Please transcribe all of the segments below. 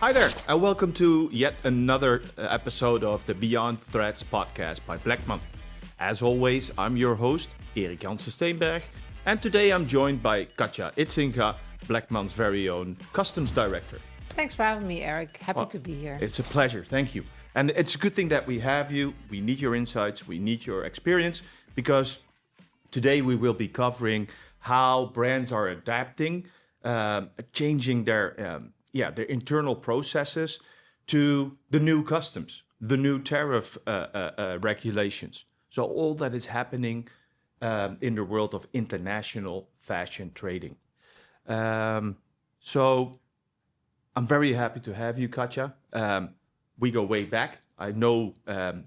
Hi there, and welcome to yet another episode of the Beyond Threats podcast by Bleckmann. As always, I'm your host, Erik Janssen Steenberg, and today I'm joined by Katja Idsinga, Bleckmann's very own customs director. Thanks for having me, Eric. Happy to be here. It's a pleasure, thank you. And it's a good thing that we have you. We need your insights, we need your experience, because today we will be covering how brands are adapting, changing their internal processes to the new customs, the new tariff regulations. So all that is happening in the world of international fashion trading. So I'm very happy to have you, Katja. We go way back. I know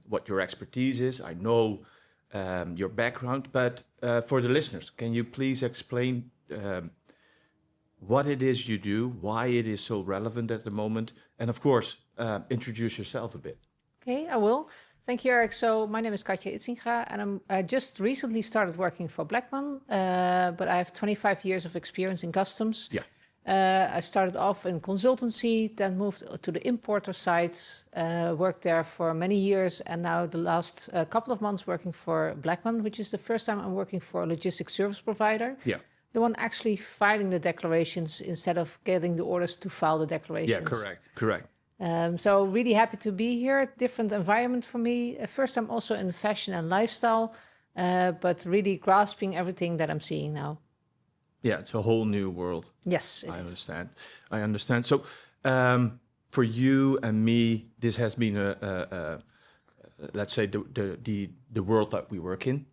what your expertise is. I know your background, but for the listeners, can you please explain what it is you do, why it is so relevant at the moment, and of course, introduce yourself a bit. Okay, I will. Thank you, Eric. So my name is Katja Idsinga, and I just recently started working for Bleckmann, but I have 25 years of experience in customs. Yeah. I started off in consultancy, then moved to the importer side, worked there for many years, and now the last couple of months working for Bleckmann, which is the first time I'm working for a logistics service provider. Yeah. The one actually filing the declarations instead of getting the orders to file the declarations. Yeah, correct. So really happy to be here. Different environment for me. First, I'm also in fashion and lifestyle, but really grasping everything that I'm seeing now. Yeah, it's a whole new world. Yes, I understand. So for you and me, this has been let's say the world that we work in.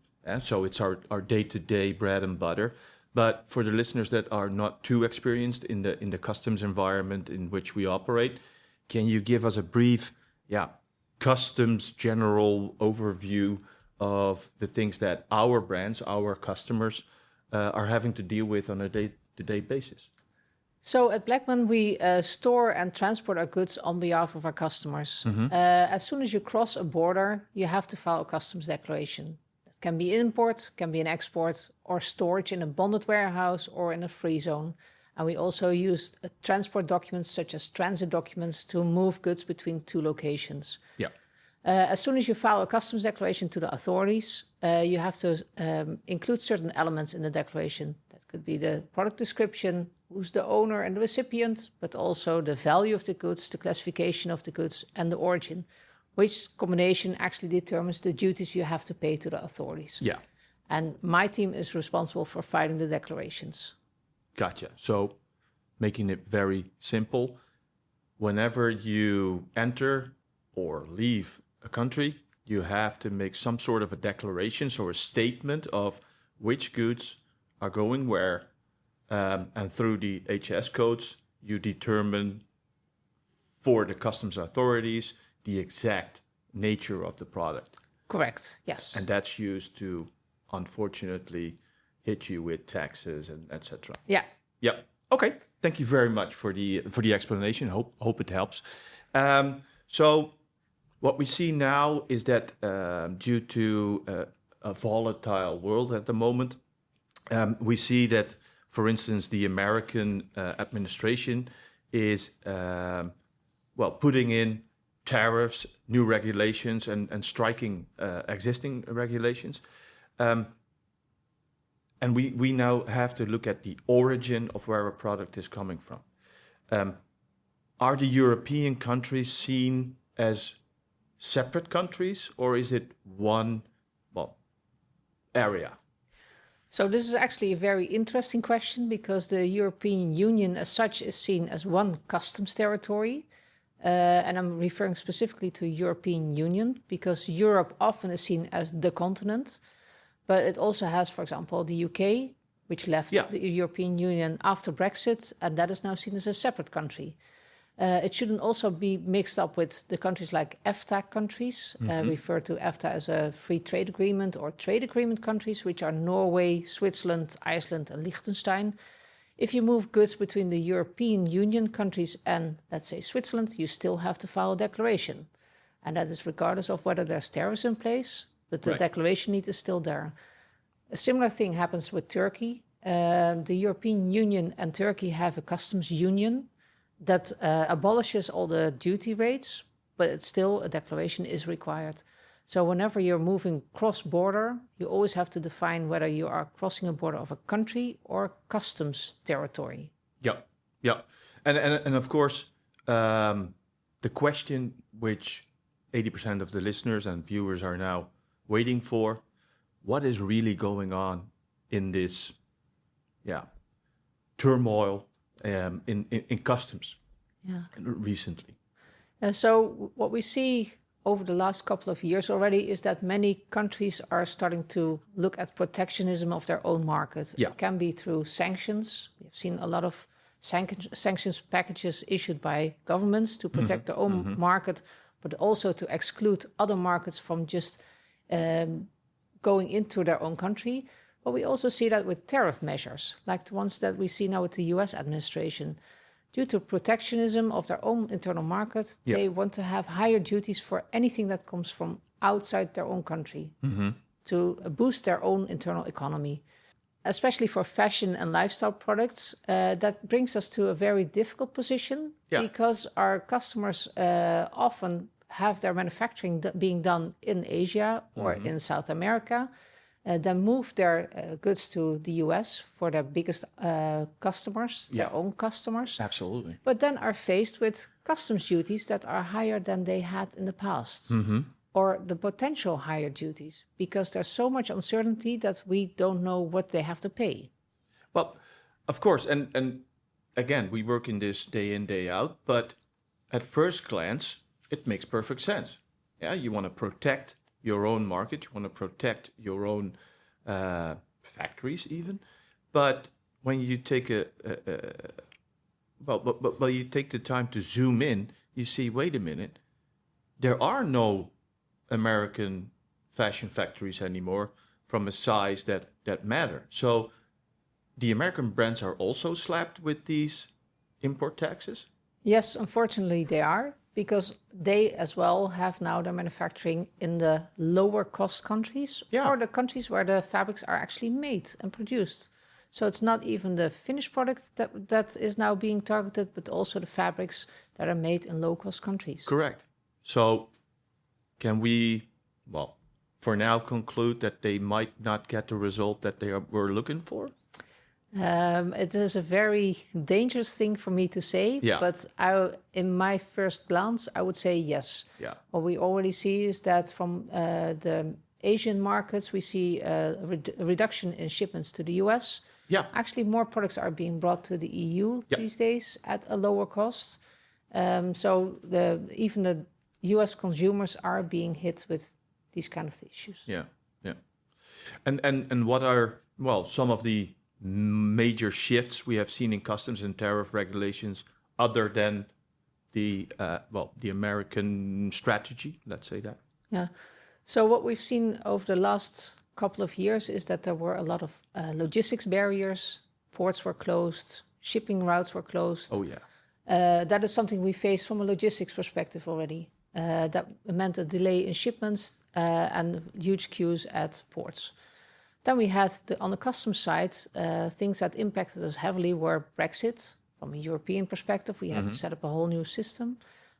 So it's our day-to-day bread and butter. But for the listeners that are not too experienced in the customs environment in which we operate, can you give us a brief, customs general overview of the things that our brands, our customers, are having to deal with on a day-to-day basis? So at Bleckmann, we store and transport our goods on behalf of our customers. Mm-hmm. As soon as you cross a border, you have to file a customs declaration. It can be import, can be an export, or storage in a bonded warehouse or in a free zone. And we also use transport documents such as transit documents to move goods between two locations. Yeah. As soon as you file a customs declaration to the authorities, you have to include certain elements in the declaration. That could be the product description, who's the owner and the recipient, but also the value of the goods, the classification of the goods, and the origin, which combination actually determines the duties you have to pay to the authorities. Yeah. And my team is responsible for filing the declarations. Gotcha. So making it very simple, whenever you enter or leave a country, you have to make some sort of a declaration, so a statement of which goods are going where, and through the HS codes, you determine for the customs authorities the exact nature of the product. Correct, yes. And that's used to, unfortunately, hit you with taxes and etc. Yeah. Yeah. Okay. Thank you very much for the explanation. Hope it helps. So what we see now is that due to a volatile world at the moment, we see that, for instance, the American administration is putting in tariffs, new regulations, and striking existing regulations. And we now have to look at the origin of where a product is coming from. Are the European countries seen as separate countries, or is it one area? So this is actually a very interesting question, because the European Union as such is seen as one customs territory. And I'm referring specifically to European Union, because Europe often is seen as the continent. But it also has, for example, the UK, which left the European Union after Brexit, and that is now seen as a separate country. It shouldn't also be mixed up with the countries like EFTA countries, referred to EFTA as a free trade agreement or trade agreement countries, which are Norway, Switzerland, Iceland, and Liechtenstein. If you move goods between the European Union countries and, let's say, Switzerland, you still have to file a declaration. And that is regardless of whether there's tariffs in place, but the declaration need is still there. A similar thing happens with Turkey. The European Union and Turkey have a customs union, that abolishes all the duty rates, but it's still a declaration is required. So whenever you're moving cross-border, you always have to define whether you are crossing a border of a country or customs territory. Yeah. And of course, the question which 80% of the listeners and viewers are now waiting for, what is really going on in this turmoil in customs recently? So what we see over the last couple of years already is that many countries are starting to look at protectionism of their own market. Yeah. It can be through sanctions. We've seen a lot of sanctions packages issued by governments to protect their own market, but also to exclude other markets from just going into their own country. But we also see that with tariff measures, like the ones that we see now with the US administration. Due to protectionism of their own internal market, they want to have higher duties for anything that comes from outside their own country to boost their own internal economy. Especially for fashion and lifestyle products, that brings us to a very difficult position because our customers often have their manufacturing being done in Asia or in South America, then move their goods to the US for their biggest customers, their own customers. Absolutely. But then are faced with customs duties that are higher than they had in the past, or the potential higher duties, because there's so much uncertainty that we don't know what they have to pay. Well, of course, and again, we work in this day in, day out, but at first glance, it makes perfect sense. Yeah, you want to protect your own market, you want to protect your own factories even, but when you take you take the time to zoom in, you see, wait a minute, there are no American fashion factories anymore from a size that matter. So the American brands are also slapped with these import taxes? Yes, unfortunately they are, because they as well have now their manufacturing in the lower cost countries or the countries where the fabrics are actually made and produced. So it's not even the finished product that is now being targeted, but also the fabrics that are made in low cost countries. Correct. So can we, for now conclude that they might not get the result that they were looking for? It is a very dangerous thing for me to say, but in my first glance, I would say yes. Yeah. What we already see is that from the Asian markets, we see a reduction in shipments to the US. Yeah. Actually, more products are being brought to the EU these days at a lower cost. So even the US consumers are being hit with these kind of issues. Yeah. And what are, some of the major shifts we have seen in customs and tariff regulations other than the American strategy, let's say that? Yeah. So what we've seen over the last couple of years is that there were a lot of logistics barriers, ports were closed, shipping routes were closed. Oh, yeah. That is something we faced from a logistics perspective already. That meant a delay in shipments and huge queues at ports. Then we had, on the customs side, things that impacted us heavily were Brexit. From a European perspective, we had to set up a whole new system.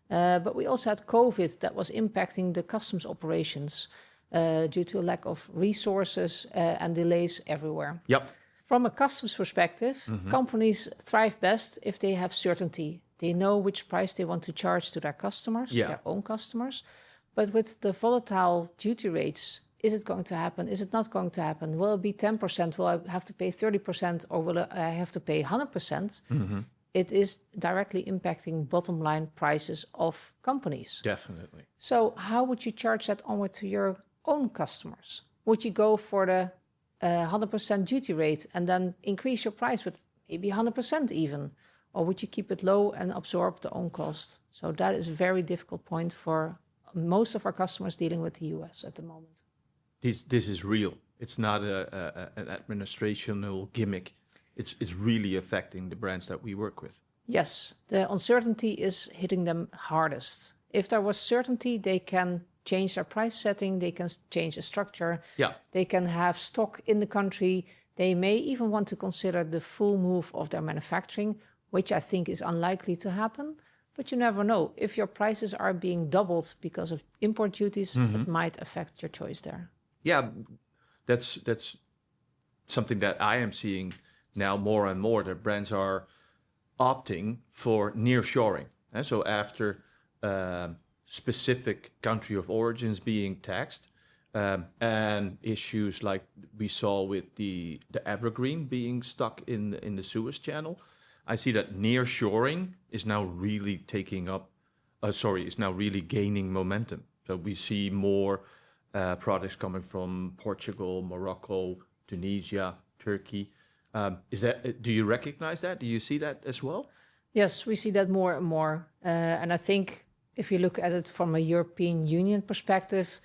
But we also had COVID that was impacting the customs operations due to a lack of resources and delays everywhere. Yep. From a customs perspective, companies thrive best if they have certainty. They know which price they want to charge to their customers, their own customers. But with the volatile duty rates, is it going to happen? Is it not going to happen? Will it be 10%? Will I have to pay 30%? Or will I have to pay 100%? It is directly impacting bottom line prices of companies. Definitely. So how would you charge that onward to your own customers? Would you go for the 100% duty rate and then increase your price with maybe 100% even? Or would you keep it low and absorb the own cost? So that is a very difficult point for most of our customers dealing with the US at the moment. This is real. It's not an administrational gimmick. It's really affecting the brands that we work with. Yes, the uncertainty is hitting them hardest. If there was certainty, they can change their price setting, they can change the structure, they can have stock in the country, they may even want to consider the full move of their manufacturing which I think is unlikely to happen. But you never know. If your prices are being doubled because of import duties, it might affect your choice there. Yeah, that's something that I am seeing now more and more, that brands are opting for nearshoring. And so after specific country of origins being taxed, and issues like we saw with the evergreen being stuck in the Suez Channel, I see that nearshoring is now really is now really gaining momentum. So we see more products coming from Portugal, Morocco, Tunisia, Turkey. Do you recognize that? Do you see that as well? Yes, we see that more and more. And I think if you look at it from a European Union perspective,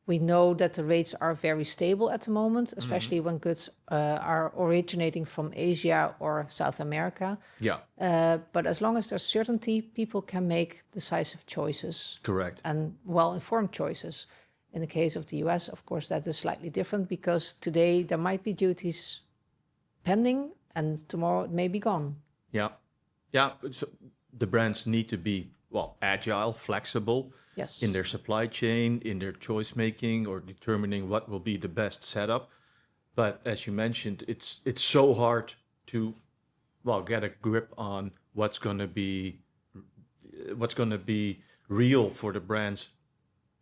we know that the rates are very stable at the moment, especially when goods are originating from Asia or South America. Yeah. But as long as there's certainty, people can make decisive choices. Correct. And well-informed choices. In the case of the US, of course, that is slightly different because today there might be duties pending and tomorrow it may be gone. Yeah. Yeah. So the brands need to be, agile, flexible. Yes. In their supply chain, in their choice making, or determining what will be the best setup. But as you mentioned, it's so hard to get a grip on what's going to be real for the brands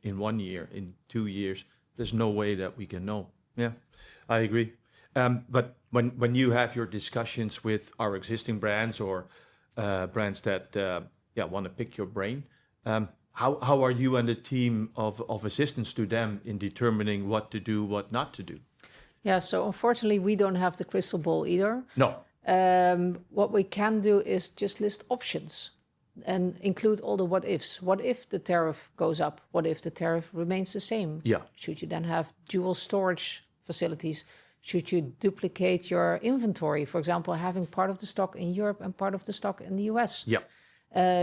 in 1 year, in 2 years. There's no way that we can know. Yeah, I agree. But when you have your discussions with our existing brands or brands that want to pick your brain, how are you and the team of assistants to them in determining what to do, what not to do? Yeah, so unfortunately, we don't have the crystal ball either. No. What we can do is just list options and include all the what ifs. What if the tariff goes up? What if the tariff remains the same? Yeah. Should you then have dual storage facilities? Should you duplicate your inventory? For example, having part of the stock in Europe and part of the stock in the US? Yeah.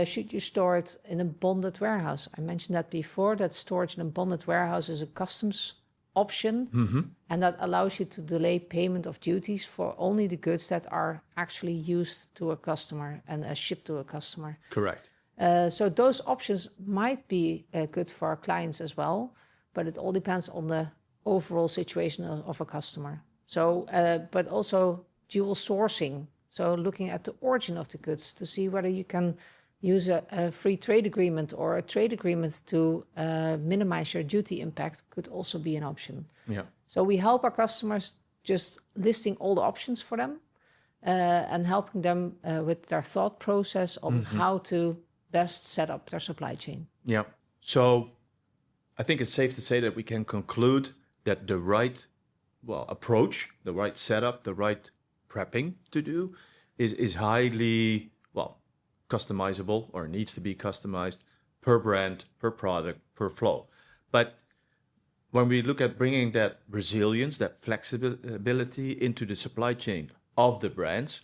Should you store it in a bonded warehouse? I mentioned that before, that storage in a bonded warehouse is a customs option, and that allows you to delay payment of duties for only the goods that are actually used to a customer and shipped to a customer. Correct. So those options might be good for our clients as well, but it all depends on the overall situation of a customer. So, but also dual sourcing. So looking at the origin of the goods to see whether you can use a free trade agreement or a trade agreement to minimize your duty impact could also be an option. Yeah. So we help our customers just listing all the options for them and helping them with their thought process on how to best set up their supply chain. Yeah. So I think it's safe to say that we can conclude that the right approach, the right setup, the right prepping to do is highly customizable, or needs to be customized per brand, per product, per flow. But when we look at bringing that resilience, that flexibility into the supply chain of the brands,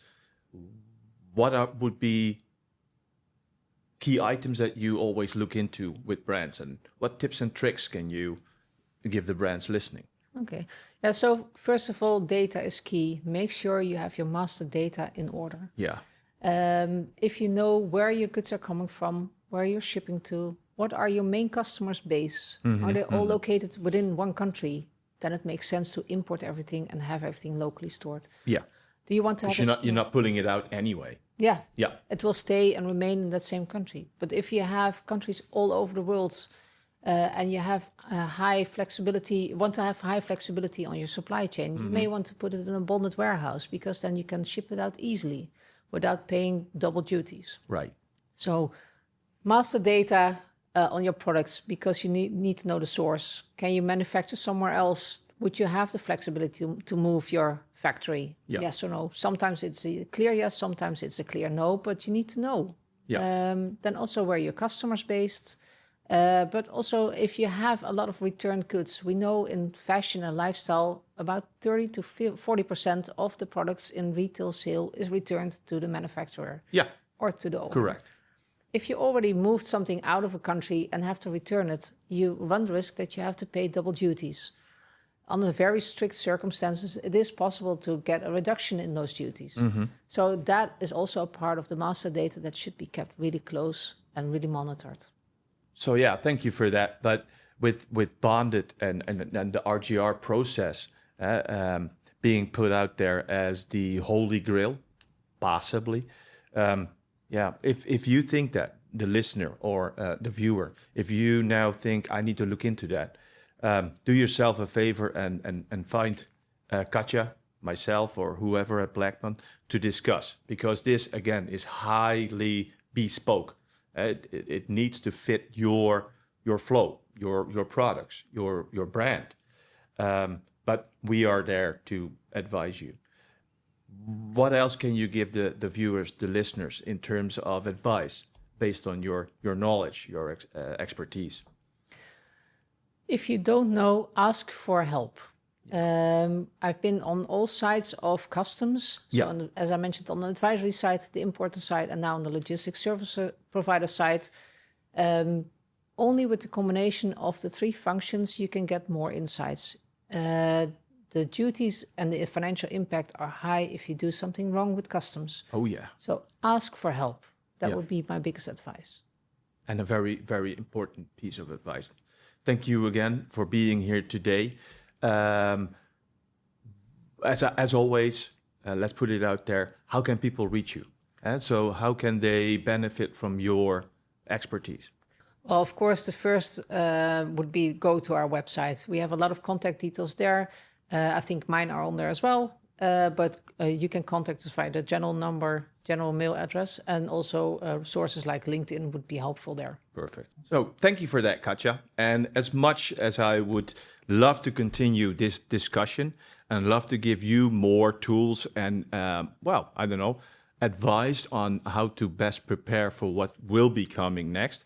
would be key items that you always look into with brands, and what tips and tricks can you give the brands listening? Okay. Yeah, so first of all, data is key. Make sure you have your master data in order. Yeah. If you know where your goods are coming from, where you're shipping to, what are your main customers' base? Are they all located within one country? Then it makes sense to import everything and have everything locally stored. Yeah. Do you want to have you're not pulling it out anyway. Yeah. Yeah. It will stay and remain in that same country. But if you have countries all over the world and you have high flexibility, want to have high flexibility on your supply chain, you may want to put it in a bonded warehouse because then you can ship it out easily without paying double duties. Right. So master data on your products because you need to know the source. Can you manufacture somewhere else? Would you have the flexibility to move your factory? Yeah. Yes or no? Sometimes it's a clear yes, sometimes it's a clear no, but you need to know. Yeah. Then also where your customers based. But also if you have a lot of returned goods, we know in fashion and lifestyle, about 30 to 40% of the products in retail sale is returned to the manufacturer. Yeah. Or to the owner. Correct. If you already moved something out of a country and have to return it, you run the risk that you have to pay double duties. under very strict circumstances, it is possible to get a reduction in those duties. So that is also a part of the master data that should be kept really close and really monitored. So yeah, thank you for that. But with bonded and the RGR process being put out there as the holy grail, possibly, if you think that, the listener or the viewer, if you now think I need to look into that, do yourself a favor and find Katja, myself, or whoever at Bleckmann to discuss, because this again is highly bespoke. It needs to fit your flow, your products, your brand. But we are there to advise you. What else can you give the viewers, the listeners, in terms of advice based on your knowledge, your expertise? If you don't know, ask for help. I've been on all sides of customs. So as I mentioned, on the advisory side, the importer side, and now on the logistics service provider side. Only with the combination of the three functions, you can get more insights. The duties and the financial impact are high if you do something wrong with customs. Oh, yeah. So ask for help. That would be my biggest advice. And a very, very important piece of advice. Thank you again for being here today. As always, let's put it out there. How can people reach you? And so how can they benefit from your expertise? Well, of course, the first would be go to our website. We have a lot of contact details there. I think mine are on there as well. But you can contact us via the general number, general mail address, and also sources like LinkedIn would be helpful there. Perfect. So thank you for that, Katja. And as much as I would love to continue this discussion and love to give you more tools and, advice on how to best prepare for what will be coming next,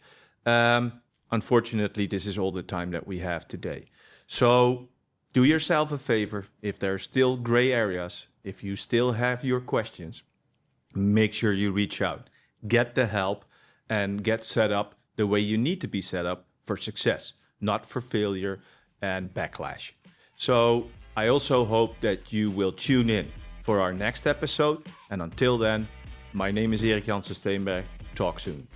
unfortunately, this is all the time that we have today. So do yourself a favor. If there are still gray areas, if you still have your questions, make sure you reach out, get the help, and get set up the way you need to be set up for success, not for failure and backlash. So I also hope that you will tune in for our next episode. And until then, my name is Erik Jansen Steenberg. Talk soon.